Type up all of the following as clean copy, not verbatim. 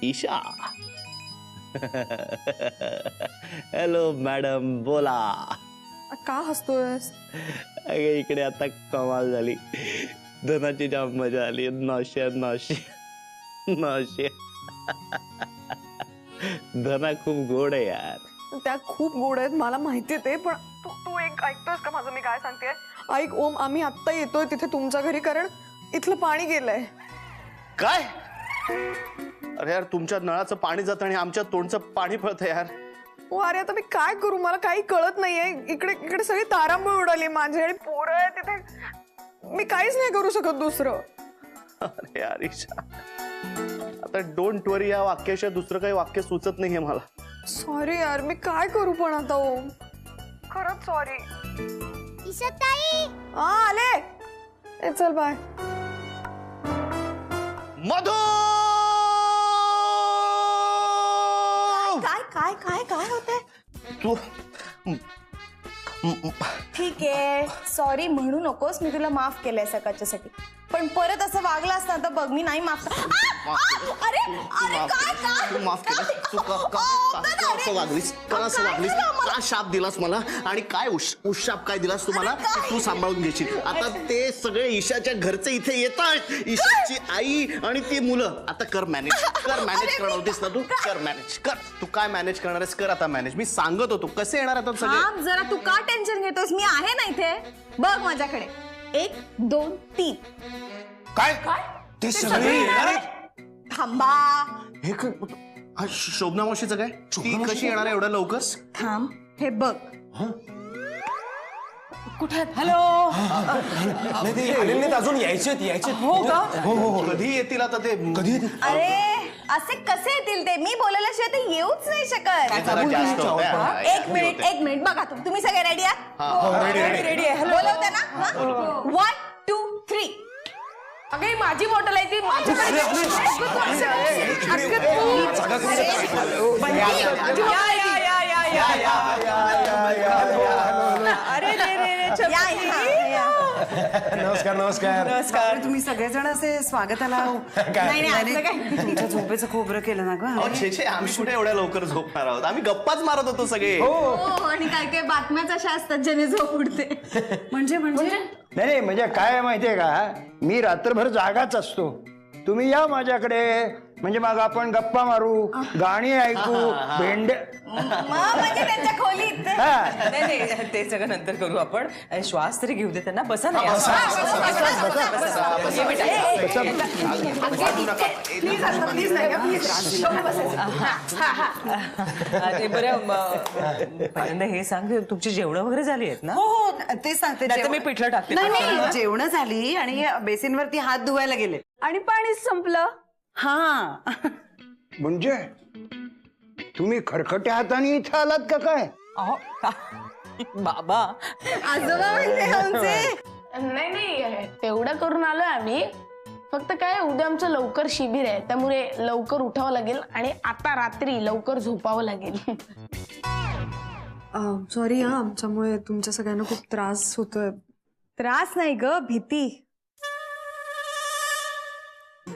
Isha. Hello madam, बोला. का हसतोयस? अगे इकडे आता कमाल झाली. धनाची जाम मजा आली. नॉशे नॉशे नॉशे. धना खूप गोड आहे यार. त्या खूप गोड आहेत मला माहितीये ते, पण तू एक ऐकतोयस का माझं मी काय सांगते? ऐक ओम, आम्ही आत्ता येतोय तिथे तुमच्या घरी, कारण इथलं पाणी गेलंय. काय? अरे यार, तुमच्या नळाचं पाणी जातं आणि आमच्या तोंडचं पाणी पळतं यार. ओ अरे, आता मी काय करू? मला काही कळत नाहीये. इकडे इकडे सगळी तारांबळ उडाली माझी आणि पोरं आहे तिथे. मी काहीच नाही करू शकत दुसरं. अरे यार ईशा, आता डोंट वरी या वाक्याशिवाय दुसरं काही वाक्य सुचत नाहीये मला. सॉरी यार, मी काय करू पण आता ओम? खरंच सॉरी. ईशा ताई, हा आले. ए चल बाय. मधु, काय काय काय काय होतंय? तू ठीक आहे, सॉरी म्हणू नकोस, मी तुला माफ केलंय सकाळच्यासाठी. पण परत असं वागलं असतं तर बघ, मी नाही माफ. अरे अरे काय काय तू माफ केलं. तू कसं वागलीस? का शाप दिलास मला? आणि काय उशाप काय दिलास तुम्हाला? तू सांभाळून घ्यायची. आता ते सगळे ईशाच्या घरचे इथे येतात. ईशाची आई आणि ती मुलं. आता कर मॅनेज करणार होतीस ना तू? कर मॅनेज कर. तू काय मॅनेज करणार आहेस? कर आता मॅनेज. मी सांगत होतो कसे येणार आता सगळे. जरा तू का टेन्शन घेतोस? मी आहे ना इथे, बघ माझ्याकडे. 1 2 3. काय ते सगळे येणार आहेत? थांबा. हे शोभना मावशीचं काय? ती कशी येणार आहे एवढ्या लवकर? थांब, हे बघ. कुठे? हॅलो. अजून यायचे. हो का? हो. कधी येतील आता ते? कधी येतील? अरे असे कसे येतील ते? मी बोलल्याशिवाय ते येऊच नाही शकत. एक मिनिट बघा, तुम्ही सगळे रेडी आहात? रेडी आहे. बोलवते ना? 1 2 3. अगं माझी बॉटल आहे ती माझ्याकडे. नमस्कार. तुम्ही सगळेजण असे स्वागताला तुमच्या झोपेचं खोबरं केलं ना ग? आम्ही कुठे एवढ्या लवकर झोपणार आहोत? आम्ही गप्पाच मारत होतो सगळे. आणि काय काय बातम्याच अशा असतात ज्याने झोप उडते. म्हणजे नाही म्हणजे काय माहितीये का, मी रात्रभर जागाच असतो. तुम्ही या माझ्याकडे, म्हणजे मग आपण गप्पा मारू, गाणी ऐकू, भेंडे. म्हणजे त्यांच्या खोलीत. नाही ते सगळं नंतर करू आपण. श्वास तरी घेऊ दे त्यांना. बसा ना. ते बरं, पहिल्यांदा हे सांग, तुमची जेवण वगैरे झाली आहेत ना? हो ते सांगते. नाही मी पिठलं टाकते. नाही जेवण झाली आणि बेसिनवरती हात धुवायला गेले आणि पाणीच संपलं. हा. म्हणजे तुम्ही खरखट्या हाताने इथं आलात का काय? बाबा आजोबा म्हणले आमचे. नाही तेवढं करून आलोय आम्ही. फक्त काय, उद्या आमचं लवकर शिबिर आहे, त्यामुळे लवकर उठावं लागेल आणि आता रात्री लवकर झोपावं लागेल. सॉरी हा, आमच्यामुळे तुमच्या सगळ्यांना खूप त्रास होतोय. त्रास नाही ग, भीती.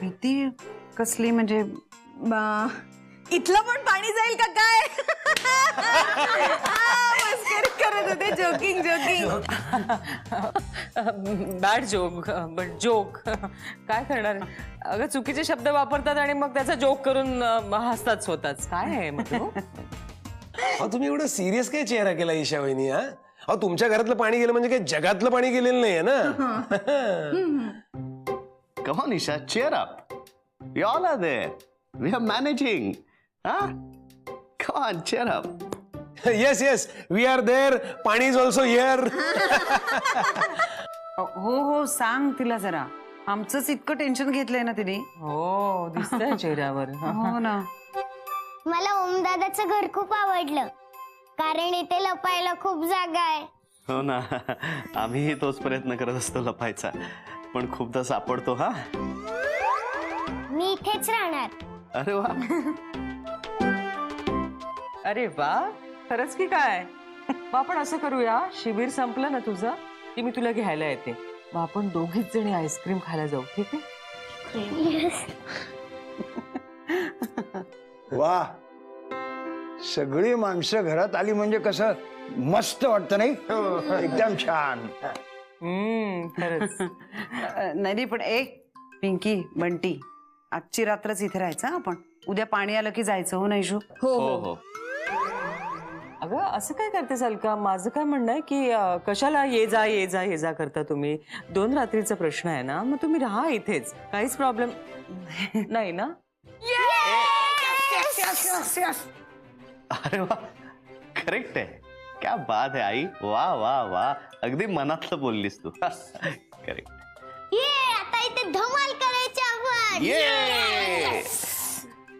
भीती कसली? म्हणजे इथलं पण पाणी जाईल का काय? मस्करी करत होते. Joking. Bad joke, but joke. काय करणार? अगं चुकीचे शब्द वापरतात आणि मग त्याचा जोक करून हसतात स्वतःच. काय आहे मग? तुम्ही एवढं सिरियस काय चेहरा केला ईशा वहिनी? हा तुमच्या घरातलं पाणी गेलं म्हणजे काही जगातलं पाणी गेलेलं नाहीये ना. Come on, Isha, cheer up. We all are there. We are managing. Huh? Come on, cheer up. Yes we are there. Pani is also here. हो सांग तिला जरा. आमचंच इतकं टेन्शन घेतलंय ना तिने. हो दिसतंय चेहऱ्यावर. हो ना. मला ओमदादाचं घर खूप आवडलं, कारण इथे लपायला खूप जागा आहे. हो ना, आम्हीही तोच प्रयत्न करत असतो लपायचा, पण खूपदा सापडतो. हा, मी इथेच राहणार. अरे वा. अरे वा, खरंच की काय? मग आपण असं करूया, शिबिर संपलं ना तुझं की मी तुला घ्यायला येते. मग आपण दोघीच जणी आईस्क्रीम खायला जाऊ, ठीक आहे? वा, सगळी माणसं घरात आली म्हणजे कसं मस्त वाटतं नाही? एकदम छान. खरंच. नाही पण पिंकी बंटी, आजची रात्रच इथे राहायचं हं आपण. उद्या पाणी आलं की जायचं, हो नाही शू? हो हो. अगं असं काय करतेस अलका? माझं काय म्हणणं आहे की कशाला ये जा करता तुम्ही? 2 रात्रीचा प्रश्न आहे ना, मग तुम्ही राहा इथेच, काहीच प्रॉब्लेम नाही ना? अरे वा, करेक्ट आहे. क्या बात आहे आई. वा वा वा, अगदी मनातलं बोललीस तू. करेक्ट. आता इथे धमाल करायची आपण. ये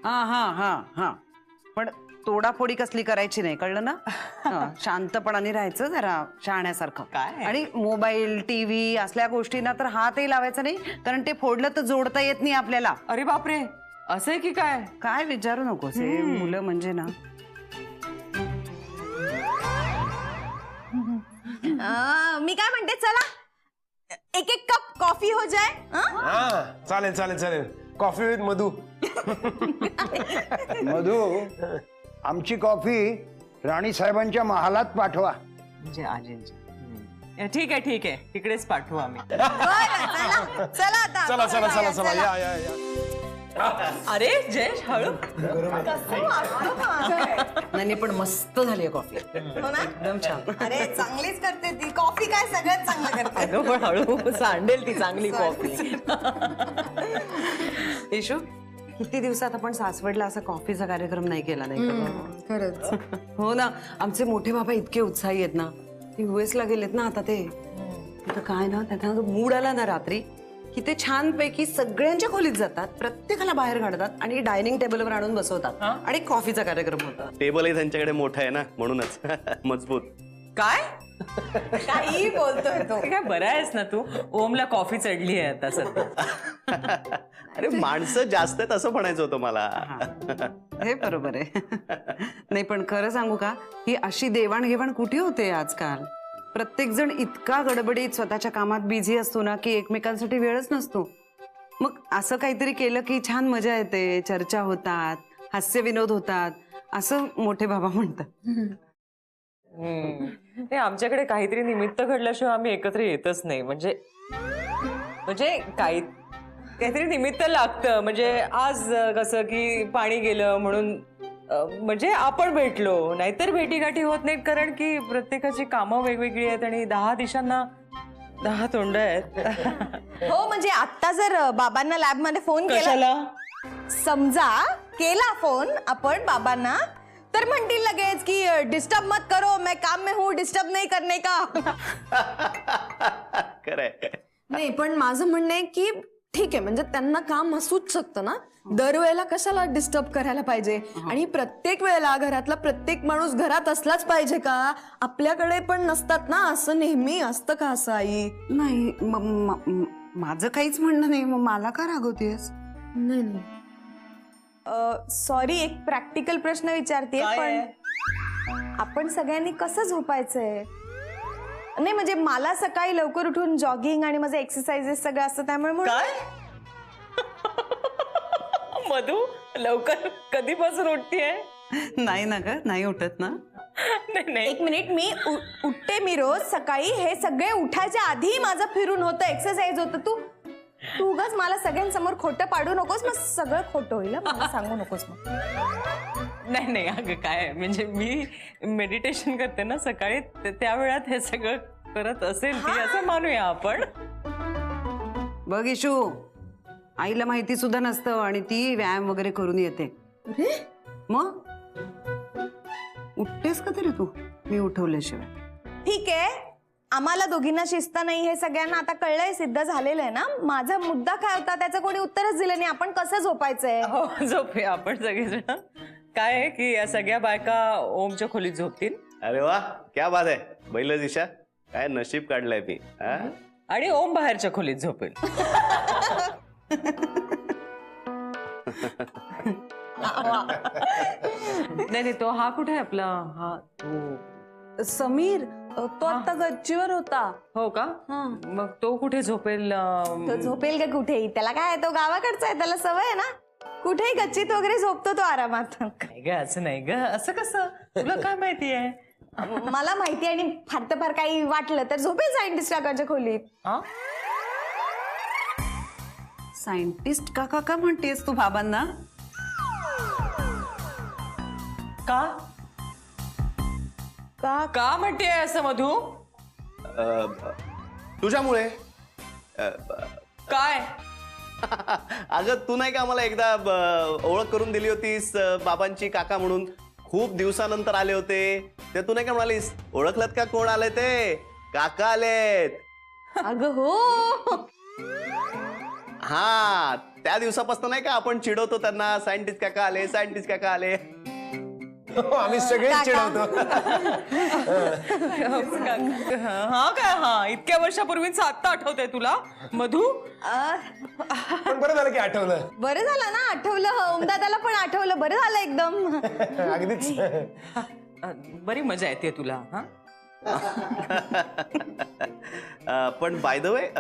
हा पण तोडाफोडी कसली करायची नाही, कळलं ना? शांतपणाने राहायचं जरा शहाण्यासारखं. काय? आणि मोबाईल टीव्ही असल्या गोष्टींना तर हातही लावायचा नाही, कारण ते फोडलं तर जोडता येत नाही आपल्याला. अरे बापरे, असं आहे की काय? काय विचारू नकोस, हे मुलं म्हणजे ना. मी काय म्हणते, चला एक कप कॉफी हो जाए. हा चालेल चालेल चालेल. Coffee with Madhu. मधू, आमची कॉफी राणी साहेबांच्या महालात पाठवा. म्हणजे आजींच्या. ठीक आहे, तिकडेच पाठवू आम्ही. चला आता चला चला चला चला, या या या. अरे जयेश, हळू. नाही पण मस्त झाली कॉफी, हो ना? एकदम छान. अरे चांगलीच करते ती कॉफी, काय सगळ्यात चांगलं करते. अगं पण हळू, सांडेल ती चांगली कॉफी. येशू, किती दिवसात आपण सासवडला असा कॉफीचा कार्यक्रम नाही केला, नाही का? खरंच. हो ना, आमचे मोठे बाबा इतके उत्साही आहेत ना. ते US ला गेलेत ना आता. ते तिथं काय ना, त्यांना मूड आला ना रात्री की ते छानपैकी सगळ्यांच्या खोलीत जातात, प्रत्येकाला बाहेर काढतात आणि डायनिंग टेबलवर आणून बसवतात आणि कॉफीचा कार्यक्रम होता. टेबलही त्यांच्याकडे मोठं आहे ना, म्हणूनच मजबूत. काय काही बोलतोय तो. काय बरं आहेस ना तू? ओमला कॉफी चढली आहे आता सध्या. अरे माणसं जास्त आहेत असं म्हणायचं होतं मला. हे बरोबर आहे. नाही पण खरं सांगू का, ही अशी देवाणघेवाण कुठे होते आजकाल? प्रत्येक जण इतका गडबडीत स्वतःच्या कामात बिझी असतो ना की एकमेकांसाठी वेळच नसतो. मग असं काहीतरी केलं की छान मजा येते, चर्चा होतात, हास्य विनोद होतात, असं मोठे बाबा म्हणतात. ते आमच्याकडे काहीतरी निमित्त घडल्याशिवाय आम्ही एकत्र येतच नाही. म्हणजे काहीतरी निमित्त लागतं. म्हणजे आज कसं की पाणी गेलं म्हणून म्हणजे आपण भेटलो, नाहीतर भेटीगाठी होत नाहीत, कारण की प्रत्येकाची कामं वेगवेगळी आहेत आणि 10 दिशांना 10 तोंड आहेत. हो म्हणजे आता जर बाबांना लॅब मध्ये फोन केला, कशाला? समजा केला फोन आपण बाबांना, तर म्हणतील लगेच की डिस्टर्ब मत करो, मैं काम में हूँ, डिस्टर्ब नहीं करने का. खरंय. नाही पण माझं म्हणणं आहे की ठीक आहे, म्हणजे त्यांना काम असूच शकतं ना, दरवेळेला कशाला डिस्टर्ब करायला पाहिजे? आणि प्रत्येक वेळेला घरातला प्रत्येक माणूस घरात असलाच पाहिजे का? आपल्याकडे पण नसतात ना, असं नेहमी असतं का असं आई? नाही माझं काहीच म्हणणं नाही, मग मला का रागवतेस? नाही सॉरी, एक प्रॅक्टिकल प्रश्न विचारते, पण आपण सगळ्यांनी कसं झोपायचंय? नाही म्हणजे मला सकाळी लवकर उठून जॉगिंग आणि माझं एक्सरसाइजेस सगळं असतं, त्यामुळे काय मधू लवकर कधीपासून उठतीये? नाही ना ग, नाही उठत ना. नाही एक मिनिट, मी उठते मी रोज सकाळी. हे सगळे उठायच्या आधी माझं फिरून होतं, एक्सरसाइज होतं. तू उगाच मला सगळ्यांसमोर खोटं पाडू नकोस, मग सगळं खोटं होईल, मला सांगू नकोस मग. नाही अगं काय, म्हणजे मी मेडिटेशन करते ना सकाळी, त्या वेळात हे सगळं करत असेल ती, असं मानूया आपण. बघ इशू, आईला माहिती सुद्धा नसतं आणि ती व्यायाम वगैरे करून येते. मग उठतेस का तरी तू मी उठवल्याशिवाय? ठीक आहे, आम्हाला दोघींना शिस्त नाही हे सगळ्यांना आता कळलंय, सिद्ध झालेलं आहे ना. माझा मुद्दा काय होता त्याचं कोणी उत्तरच दिलं नाही. आपण कसं झोपायचंय? हो झोपूया आपण सगळेजण. काय आहे की या सगळ्या बायका ओमच्या खोलीत झोपतील. अरे वा, क्या बात आहे. बैल दिशा, काय नशीब काढलंय मी. आणि ओम बाहेरच्या खोलीत झोपेल. नाही तो हा कुठे आहे आपला? हा तो समीर, तो आता गच्चीवर होता. हो का? मग तो कुठे झोपेल? तो झोपेल का कुठेही, त्याला काय, तो गावाकडचा आहे, त्याला सवय आहे ना. कुठेही गच्चीत वगैरे झोपतो तो आरामात. काय ग असं नाही ग, असं कसं, तुला काय माहिती आहे? मला माहिती आणि फार तर फार काही वाटलं तर झोपेल सायंटिस्ट काकाच्या खोलीत. सायंटिस्ट काका का म्हणतेस तू बाबांना? का का म्हणतेय असं मधू? तुझ्यामुळे. काय? अगं तू नाही का मला एकदा ओळख करून दिली होतीस बाबांची काका म्हणून, खूप दिवसानंतर आले होते ते. तू नाही का म्हणालीस ओळखलत का कोण आले ते? काका आलेत. अगं हो. हा त्या दिवसापासून नाही का आपण चिडवतो त्यांना, सायंटिस्ट काका आले, सायंटिस्ट काका आले. आम्ही सगळे चिडवतो. हा काय? हा इतक्या वर्षापूर्वीच आत्ता आठवतंय तुला मधू? पण बरं झालं की आठवलं. बरं झालं ना आठवलं. ओमदादाला पण आठवलं. बरं झालं एकदम. अगदीच. बरी मजा येते तुला. हा पण बाय द वे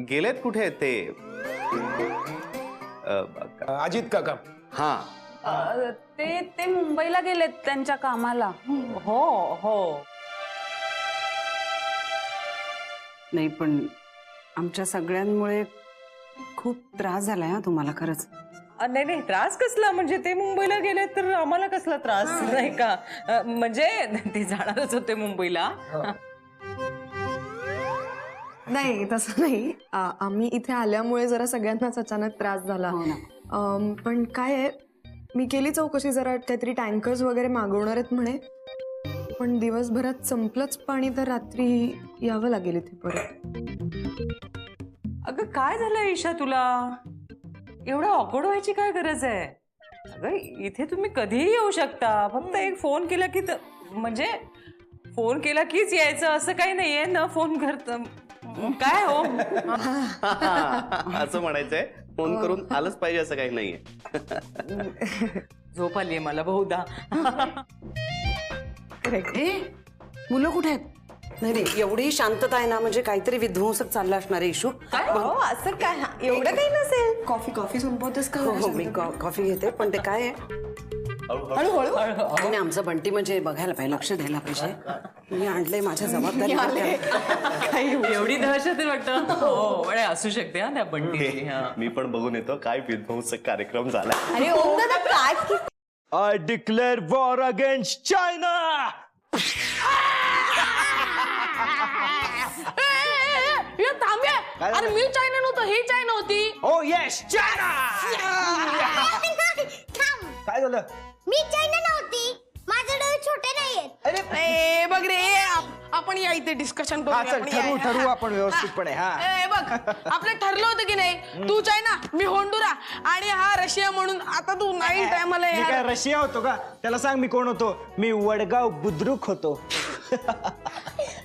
गेलेत कुठे ते? अजित काका. हा ते मुंबईला गेलेत त्यांच्या कामाला. हो हो. नाही पण आमच्या सगळ्यांमुळे खूप त्रास झालाय हा तुम्हाला खरंच. नाही नाही, त्रास कसला? म्हणजे ते मुंबईला गेले तर आम्हाला कसला त्रास नाही का? म्हणजे ते जाणारच होते मुंबईला. नाही तसं नाही. आम्ही इथे आल्यामुळे जरा सगळ्यांनाच अचानक त्रास झाला. पण काय आहे, मी केली चौकशी जरा, काहीतरी टँकर्स वगैरे मागवणार आहेत म्हणे. पण दिवसभरात संपलंच पाणी तर रात्री यावं लागेल इथे परत. अगं काय झालं ईशा तुला? एवढं ऑकवर्ड व्हायची काय गरज आहे? अगं इथे तुम्ही कधीही येऊ शकता. फक्त एक फोन केला की म्हणजे फोन केला कीच यायचं असं काही नाहीये ना. फोन करत काय हो असं म्हणायचंय, फोन करून आलंच पाहिजे असं काही नाहीये. झोप आलीये मला बहुधा. मुलं कुठे आहेत? नाही नाही, एवढी शांतता आहे ना, म्हणजे काहीतरी विध्वंसक चालला असणार आहे इशू. हो असं काय? एवढं काही नसेल. कॉफी संपवतेस का? हो मी कॉफी घेते. पण ते काय आहे, हळूहळू. आणि आमचं बंटी म्हणजे बघायला पाहिजे, लक्ष द्यायला पाहिजे. मी आणलंय माझ्या जबाबदारी. एवढी दहशत वाटतं. हो पण असू शकते हा त्या बंटी. मी पण बघून येतो काय विध्वंसक कार्यक्रम झाला. अरे ओमदादा काय? I declare war against China. अरे मी चायना नव्हतं, ही चायना होती. ओ येस चायना. काय झालं? मी चायना नव्हती. माझे डोळे छोटे नाहीयेत. ए बघ रे, आपण या इथे डिस्कशन हा चल करू. ठरवू आपण व्यवस्थितपणे. हा ए बघ, आपलं ठरलं होतं की नाही, तू चायना मी होंडुरा आणि हा रशिया म्हणून. आता तू नाही टायमाला मी काय रशिया होतो का? त्याला सांग मी कोण होतो. मी वडगाव बुद्रुक होतो.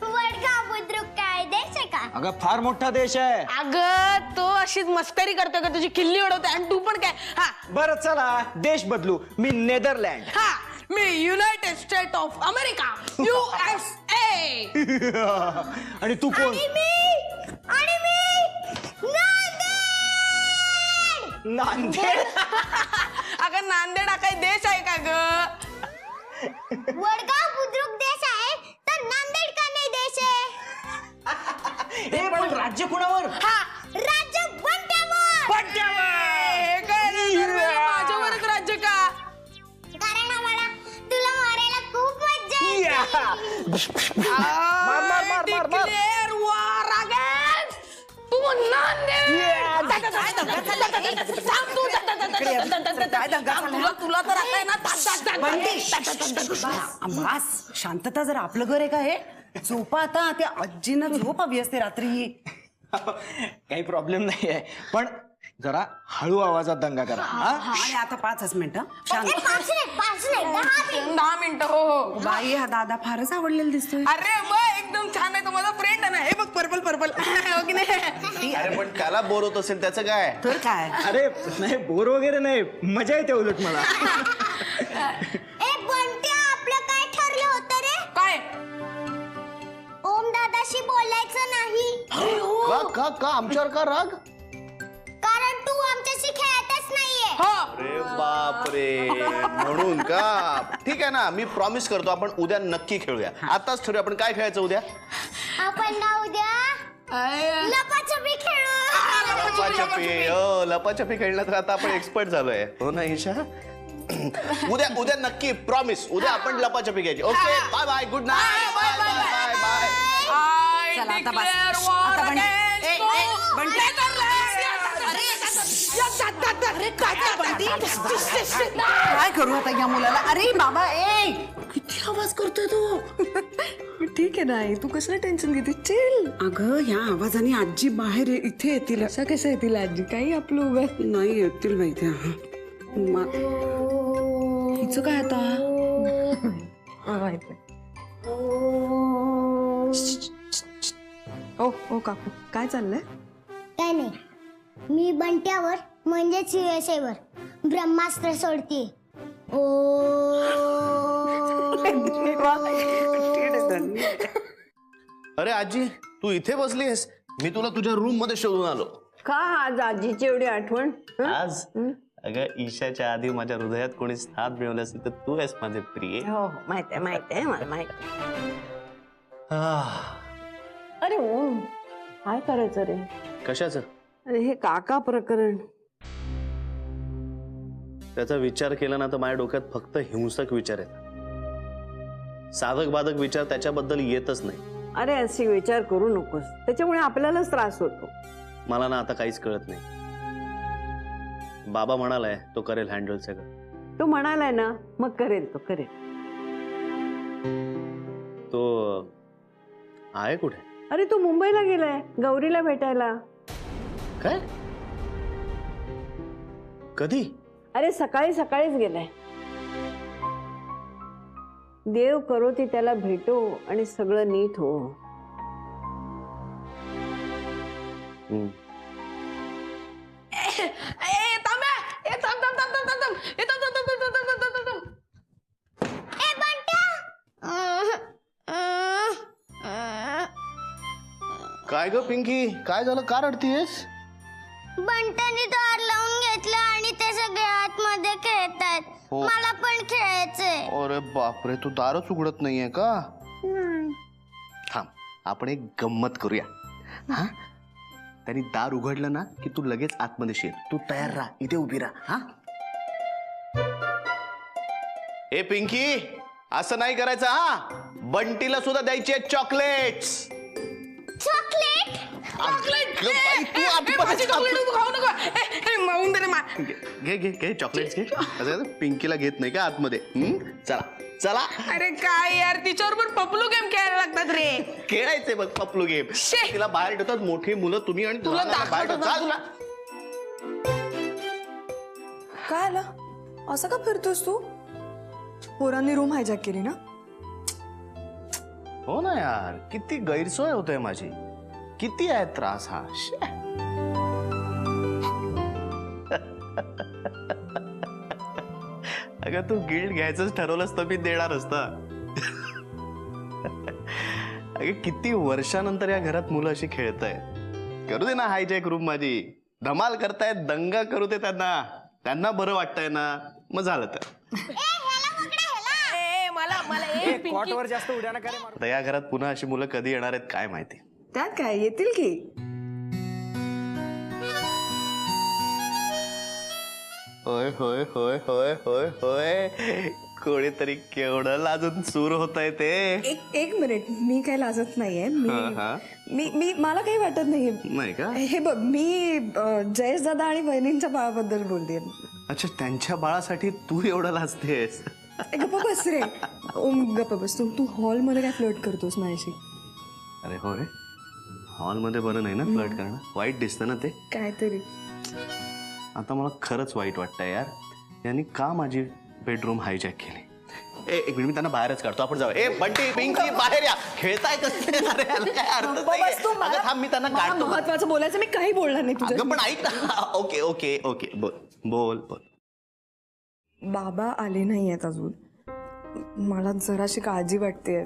वडगाव बुद्रुक काय देश आहे का? अगं फार मोठा देश आहे. अगं तो अशीच मस्करी करतोय का? तुझी किल्ली उडवते आणि तू पण काय? हा बरं चला देश बदलू. मी नेदरलँड. हा मी United State of America USA. आणि तू कोण? आणि मी नांदेड. नांदेड. अगं नांदेड हा काही देश आहे का ग? वडगाव बुद्रुक देश आहे तर नांदेड का नाही देश आहे? हे पण राज्य कुणावर? हा राज्य बंट्यावर. हे काय रे, माझ्यावरच राज्य का? कारण आम्हाला तुला मारायला खूप मज्जा येते. मार. Declare war against तू नांदेड. सांग तू. तुला तर आता आहे ना. बस शांतता. जर आपलं घर आहे का हे? झोपा आता. त्या आजीनं झोप हवी असते रात्री. काही प्रॉब्लेम नाही आहे, पण जरा हळू आवाजात दंगा करा. आणि आता 5 मिनिटं शांत. 5 नाही 10 मिनिटं. हो बाई हा दादा फारच आवडलेला दिसतोय. अरे मग एकदम छान आहे. तो माझा फ्रेंड आहे ना. हे बघ पर्पल हो की नाही? अरे पण त्याला बोर होत असेल त्याचं काय? तर काय? अरे नाही बोर वगैरे नाही, मजा येते उलट मला. ए बंट्या, आपलं काय ठरलं होतं रे? काय? ओम दादाशी बोलायचं नाही. का आमच्यावर का राग? कारण तू आमच्याशी खेळतच इंटरेस्ट नाहीये. अरे बापरे, म्हणून का? ठीक आहे ना, मी प्रॉमिस करतो आपण उद्या नक्की खेळूया. आताच ठरवूया आपण काय खेळायचं उद्या. आपण ना उद्या लपाछपी खेळू. लपाछपी, हो लपाछपी खेळण्यात तर आता आपण एक्सपर्ट झालोय, हो ना ईशा? उद्या उद्या नक्की प्रॉमिस, उद्या आपण लपाछपी घ्यायची. Okay, bye bye, good night, bye bye bye bye. चला आता बस. आता काय करू आता या मुलाला? अरे बाबा, किती आवाज करतोय तो. ठीक आहे ना आई, तू कसलं टेन्शन घेते? चिल. अगं ह्या आवाजाने आजी बाहेर इथे येतील. अशा कसं येतील आजी? काही आपलं उगा नाही येतील माहिती. हिचं काय आता? माहित ओ काकू, काय चाललंय? काय नाही, मी बंट्यावर म्हणजेच युएसएवर ब्रह्मास्त्र सोडते. अरे आजी, तू इथे बसलीस, मी तुला तुझ्या रूम मध्ये शोधून आलो. का आज आजीची एवढी आठवण? आज अगं ईशाच्या आधी माझ्या हृदयात कोणी स्थान मिळवलं असेल तर तू आहेस माझे प्रिय. हो माहित आहे मला माहित आहे. अरे काय करायचं रे? कशाचं? अरे हे काका प्रकरण. त्याचा विचार केला ना तर माझ्या डोक्यात फक्त हिंसक विचार आहेत. साधक बाधक विचार त्याच्याबद्दल येतच नाही. अरे असे विचार करू नकोस, त्याच्यामुळे आपल्यालाच त्रास होतो. मला ना आता काहीच कळत नाही. बाबा म्हणालाय तो करेल हँडल सगळं. तो म्हणालाय ना, मग करेल तो करेल. तो आहे कुठे? अरे तो मुंबईला गेलाय गौरीला भेटायला. काय? कधी? अरे सकाळीच गेलाय. देव करो ती त्याला भेटो आणि सगळं नीट हो. काय ग पिंकी, काय झालं? का रडतीयस? बंटाने दार लावून घेतलं आणि ते सगळे आतमध्ये खेळतायत. हो. मला पण खेळायचंय. अरे बापरे, तू दारच उघडत नाहीये का? थांब, आपण एक गंमत करूया. हा, त्यांनी दार उघडलं ना की तू लगेच आतमध्ये शिर. तू तयार राहा, इथे उभी राहा. हा, ए पिंकी, असं नाही करायचं. हा, बंटीला सुद्धा द्यायची आहेत चॉकलेट्स. चॉकलेट? घे घे घे चॉकलेट्स घे. असं पिंकीला घेत नाही का आतमध्ये? चला चला. अरे काय यार, तिच्याबरोबर पपलू गेम खेळायला लागतात रे. खेळायचे बघ पपलू गेम. तिला बाहेर ठेवतात मोठी मुलं, तुम्ही आणि तुला बाहेर ठेवतात. तुला काय आलं? असं का फिरतोस तू? पोरांनी रूम हायजॅक केली ना? हो ना यार, किती गैरसोय होते माझी. किती आहे त्रास हा. अगं तू गिल्ट घ्यायचंच ठरवलंस तर मी देणार असता. अगं किती वर्षानंतर या घरात मुलं अशी खेळतायत. करू दे ना हायजॅक रूम माझी. धमाल करतायत, दंगा करू दे त्यांना. त्यांना बरं वाटतंय ना, मग झालं तर. आता या घरात पुन्हा अशी मुलं कधी येणार आहेत काय माहिती. त्यात काय, येतील की. होय होय होय होय होय होय, कोणीतरी केवढं लाजून सूर होत आहे ते. एक मिनिट, मी काय लाजत नाहीये. मी मला काही वाटत नाहीये. नाही का? हे बघ, मी जयेश दादा आणि बहिणींच्या बाळाबद्दल बोलते. अच्छा, त्यांच्या बाळासाठी तू एवढं लाजतेस? गप्पा बस रे. गप्पा बस. तू हॉलमध्ये काय फ्लर्ट करतोस माझ्याशी? अरे हो रे, हॉलमध्ये बरं नाही ना फ्लर्ट करणं. वाईट दिसतं ना ते काहीतरी. आता मला खरंच वाईट वाटतंय यार. यांनी का माझी बेडरूम हायजॅक केली. एक मिनिट, मी त्यांना बाहेरच काढतो. आपण जाऊ. ए बंटी, पिंकी, बाहेर या. खेळताय कसं? थांब, मी त्यांना काढतो. महत्वाचं बोलायचं, मी काही बोलणार नाही तुझं. पण ऐक ना. ओके ओके ओके, बोल बोल बोल. बाबा आले नाही आहेत अजून. मला जराशी काळजी वाटते.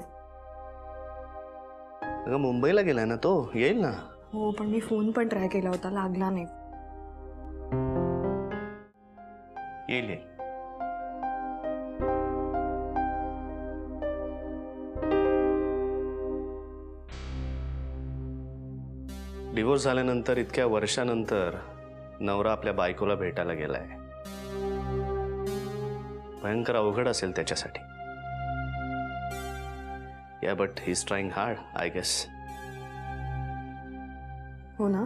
अगं मुंबईला गेलाय ना तो, येईल ना. हो, पण मी फोन पण ट्राय केला होता, लागला नाही. येईल. डिवोर्स झाल्यानंतर इतक्या वर्षानंतर नवरा आपल्या बायकोला भेटायला गेलाय. भयंकर अवघड असेल त्याच्यासाठी. Yeah but he is trying hard I guess. हो ना.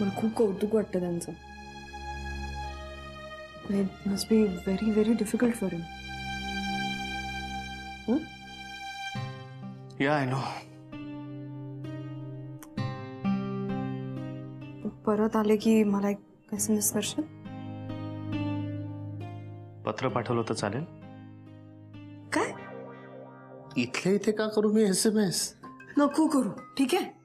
मला खूप कौतुक वाटतं त्यांचं. It must be very very difficult for him. Yeah I no. परत आले की मला एक SMS करशील? पत्र पाठवलं तर चालेल. काय? इथल्या इथे का करू मी SMS? नको करू, ठीक आहे.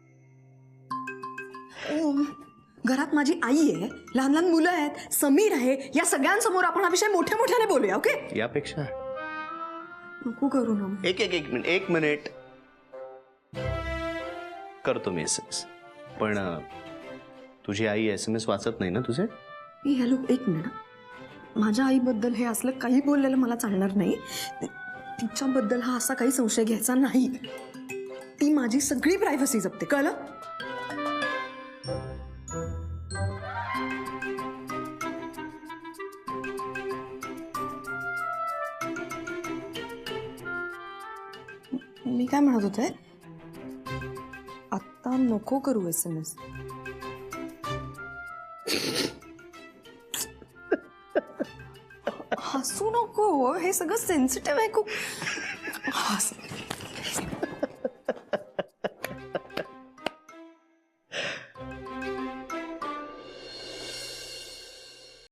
घरात माझी आई आहे, लहान लहान मुलं आहेत, समीर आहे, या सगळ्यांसमोर आपण हा विषय मोठ्या मोठ्याने बोलूया. ओके? यापेक्षा नको करू ना. एक मिनिट करतो मी SMS. पण तुझी आई SMS वाचत नाही ना तुझे? हॅलो, एक मिनिट. माझ्या आईबद्दल हे असलं काही बोललेलं मला चालणार नाही. तिच्याबद्दल हा असा काही संशय घ्यायचा नाही. ती माझी सगळी प्रायव्हसी जपते, कळलं? मी काय म्हणत होते, आता नको करू SMS. हसू नको, हे सगळं सेन्सिटिव्ह आहे खूप.